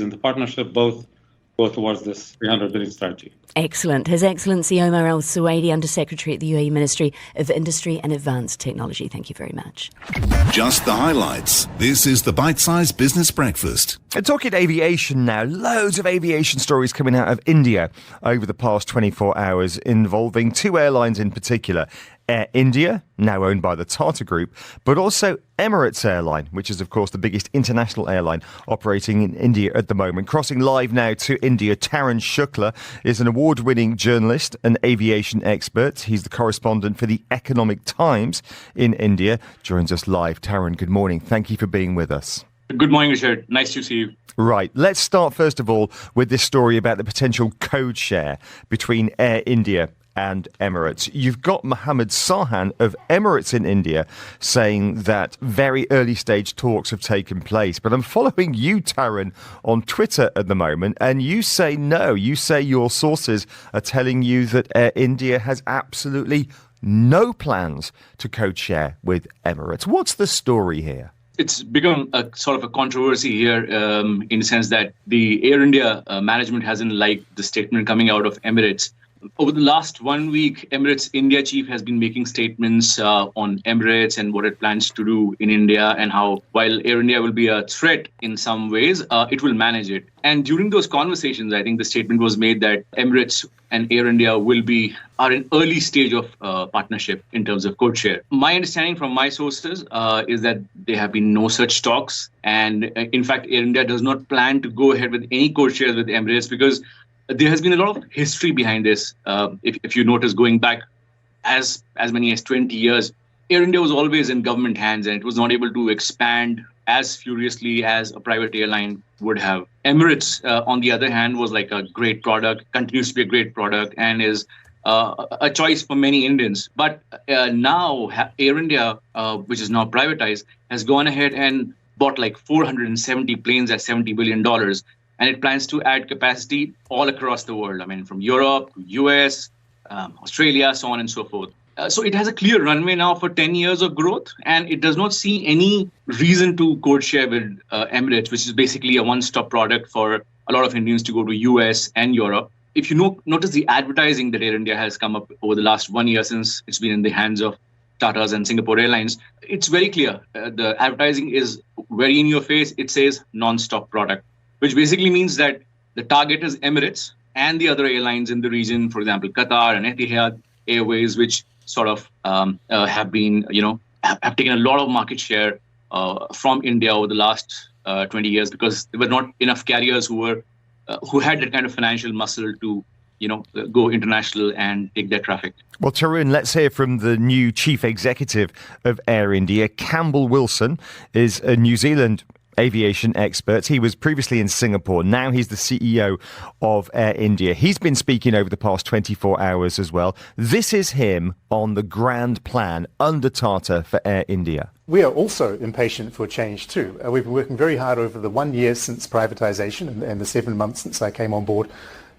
in the partnership both go towards this 300 billion strategy. Excellent. His Excellency Omar Al Suwaidi, Under-Secretary at the UAE Ministry of Industry and Advanced Technology. Thank you very much. Just the highlights. This is the Bitesize Business Breakfast. And talking aviation now, loads of aviation stories coming out of India over the past 24 hours involving two airlines in particular. Air India, now owned by the Tata Group, but also Emirates Airline, which is, of course, the biggest international airline operating in India at the moment. Crossing live now to India, Tarun Shukla is an award-winning journalist and aviation expert. He's the correspondent for the Economic Times in India. Joins us live. Tarun, good morning. Thank you for being with us. Good morning, Richard. Nice to see you. Right. Let's start, first of all, with this story about the potential code share between Air India and Emirates. You've got Mohammed Sahan of Emirates in India saying that very early stage talks have taken place. But I'm following you, Tarun, on Twitter at the moment, and you say no. You say your sources are telling you that Air India has absolutely no plans to code share with Emirates. What's the story here? It's become a sort of a controversy here in the sense that the Air India management hasn't liked the statement coming out of Emirates. Over the last 1 week, Emirates India chief has been making statements on Emirates and what it plans to do in India, and how while Air India will be a threat in some ways, it will manage it. And during those conversations, I think the statement was made that Emirates and Air India are in early stage of partnership in terms of code share. My understanding from my sources is that there have been no such talks. And in fact, Air India does not plan to go ahead with any code shares with Emirates because there has been a lot of history behind this. If you notice, going back as many as 20 years, Air India was always in government hands and it was not able to expand as furiously as a private airline would have. Emirates, on the other hand, was like a great product, continues to be a great product, and is a choice for many Indians. But now Air India, which is now privatized, has gone ahead and bought like 470 planes at $70 billion. And it plans to add capacity all across the world. I mean, from Europe to US, Australia, so on and so forth. So it has a clear runway now for 10 years of growth. And it does not see any reason to code share with Emirates, which is basically a one-stop product for a lot of Indians to go to US and Europe. If you notice the advertising that Air India has come up over the last 1 year since it's been in the hands of Tata's and Singapore Airlines, it's very clear. The advertising is very in your face. It says non-stop product, which basically means that the target is Emirates and the other airlines in the region, for example, Qatar and Etihad Airways, which sort of have been, have taken a lot of market share from India over the last 20 years because there were not enough carriers who had that kind of financial muscle to, go international and take their traffic. Well, Tarun, let's hear from the new chief executive of Air India. Campbell Wilson is a New Zealand aviation expert. He was previously in Singapore. Now he's the CEO of Air India. He's been speaking over the past 24 hours as well. This is him on the grand plan under Tata for Air India. We are also impatient for change too. We've been working very hard over the 1 year since privatisation and the 7 months since I came on board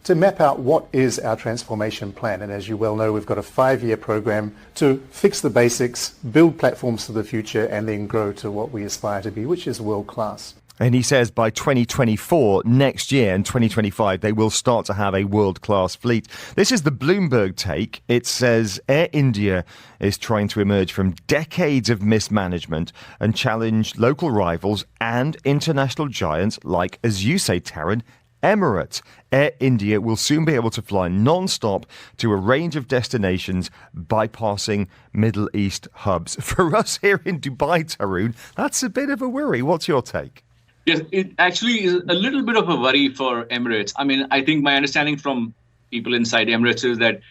to map out what is our transformation plan. And as you well know, we've got a 5-year program to fix the basics, build platforms for the future, and then grow to what we aspire to be, which is world class. And he says by 2024, next year, and 2025, they will start to have a world-class fleet. This is the Bloomberg take. It says Air India is trying to emerge from decades of mismanagement and challenge local rivals and international giants like, as you say, Tarun, Emirates. Air India will soon be able to fly non-stop to a range of destinations, bypassing Middle East hubs. For us here in Dubai, Tarun, that's a bit of a worry. What's your take? Yes, it actually is a little bit of a worry for Emirates. I mean, I think my understanding from people inside Emirates is that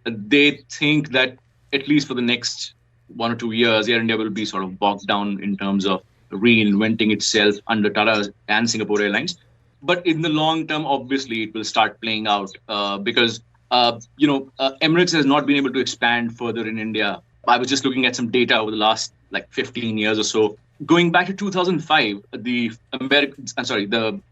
they think that at least for the next 1 or 2 years, Air India will be sort of bogged down in terms of reinventing itself under Tata and Singapore Airlines. But in the long term, obviously, it will start playing out because, Emirates has not been able to expand further in India. I was just looking at some data over the last 15 years or so. Going back to 2005, the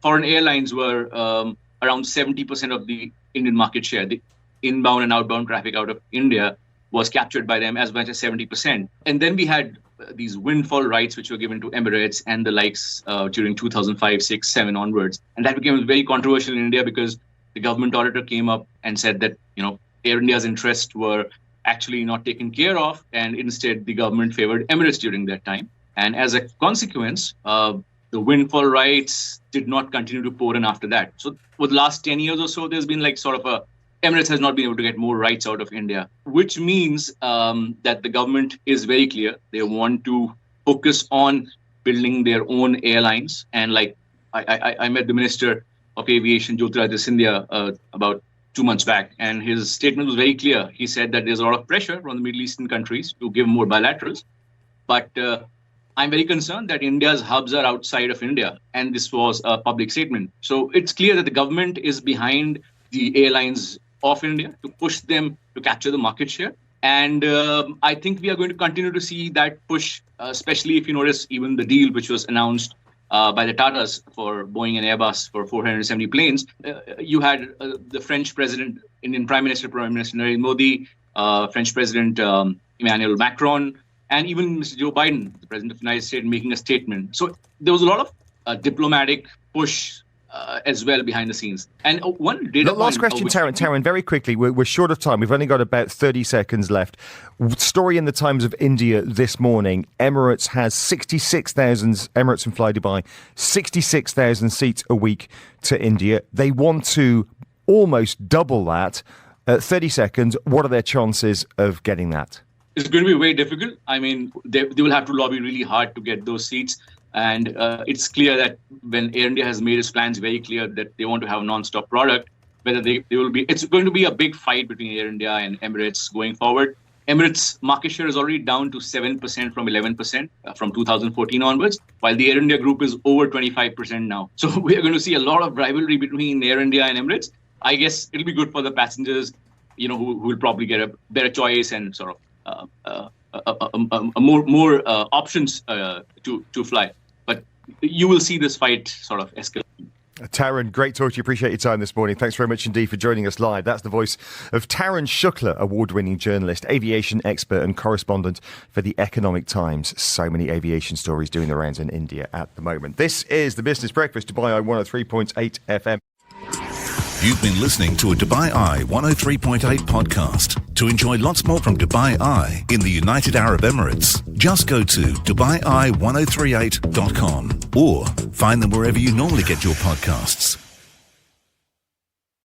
foreign airlines were around 70% of the Indian market share. The inbound and outbound traffic out of India was captured by them as much as 70%. And then we had these windfall rights which were given to Emirates and the likes during 2005, 6, 7 onwards. And that became very controversial in India because the government auditor came up and said that, Air India's interests were actually not taken care of, and instead the government favored Emirates during that time. And as a consequence, the windfall rights did not continue to pour in after that. So for the last 10 years or so, there's been Emirates has not been able to get more rights out of India, which means that the government is very clear. They want to focus on building their own airlines. And I met the Minister of Aviation, Jyotiradittya Scindia, about 2 months back, and his statement was very clear. He said that there's a lot of pressure from the Middle Eastern countries to give more bilaterals, but I'm very concerned that India's hubs are outside of India, and this was a public statement. So it's clear that the government is behind the airlines of India to push them to capture the market share. And I think we are going to continue to see that push, especially if you notice even the deal which was announced by the Tatas for Boeing and Airbus for 470 planes. You had the French president, Indian Prime Minister Narendra Modi, French President Emmanuel Macron, and even Mr. Joe Biden, the President of the United States, making a statement. So there was a lot of diplomatic push as well behind the scenes. And one data last question, Tarun, very quickly. We're short of time. We've only got about 30 seconds left. Story in the Times of India this morning. Emirates has 66,000, Emirates and Fly Dubai, 66,000 seats a week to India. They want to almost double that. 30 seconds. What are their chances of getting that? It's going to be very difficult. I mean, they will have to lobby really hard to get those seats. And it's clear that when Air India has made its plans very clear that they want to have a non-stop product, whether they will be, it's going to be a big fight between Air India and Emirates going forward. Emirates' market share is already down to 7% from 11% from 2014 onwards, while the Air India group is over 25% now. So we are going to see a lot of rivalry between Air India and Emirates. I guess it'll be good for the passengers, who will probably get a better choice and sort of more options to fly. But you will see this fight sort of escalate. Tarun, great talk to you. Appreciate your time this morning. Thanks very much indeed for joining us live. That's the voice of Tarun Shukla, award-winning journalist, aviation expert and correspondent for the Economic Times. So many aviation stories doing the rounds in India at the moment. This is the Business Breakfast, Dubai Eye 103.8 FM. You've been listening to a Dubai Eye 103.8 podcast. To enjoy lots more from Dubai Eye in the United Arab Emirates, just go to DubaiEye1038.com or find them wherever you normally get your podcasts.